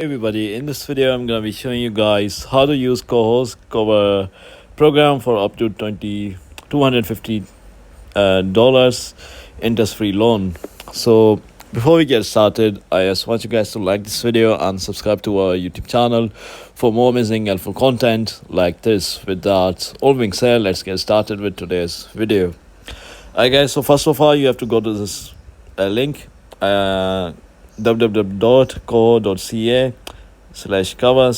Everybody, in this video I'm gonna be showing you guys how to use KOHO Cover Program for up to $250 dollars interest-free loan. So before we get started, I just want you guys to like this video and subscribe to our YouTube channel for more amazing helpful content like this. With that all being said, let's get started with today's video. Alright guys, so first of all you have to go to this link, www.coho.ca/cover/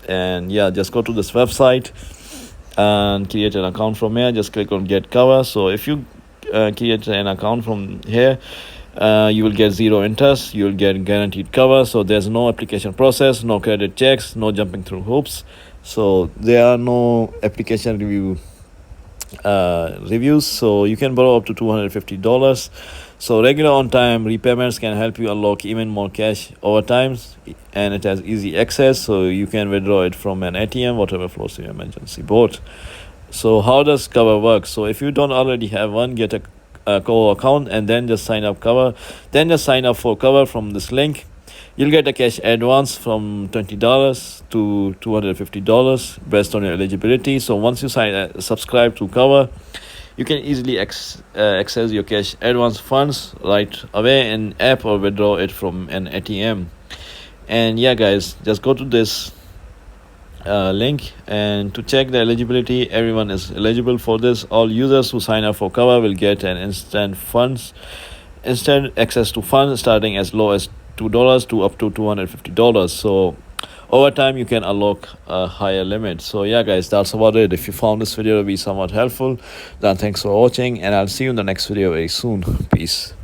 and yeah, just go to this website and create an account from here. Just click on get cover. So if you create an account from here, you will get zero interest, you will get guaranteed cover. So there's no application process, no credit checks, no jumping through hoops. So there are no application reviews, so you can borrow up to $250. So regular on-time repayments can help you unlock even more cash over time, and it has easy access, so you can withdraw it from an ATM, whatever flows to your emergency boat. So how does cover work? So if you don't already have one, get a KOHO account and then just sign up for cover from this link. You'll get a cash advance from $20 to $250 based on your eligibility. So once you subscribe to cover, you can easily access your cash advance funds right away in app or withdraw it from an ATM. And yeah guys, just go to this link, and to check the eligibility, everyone is eligible for this. All users who sign up for cover will get an instant access to funds starting as low as $2 to up to $250. So over time you can unlock a higher limit. So yeah guys, that's about it. If you found this video to be somewhat helpful, then thanks for watching, and I'll see you in the next video very soon. Peace.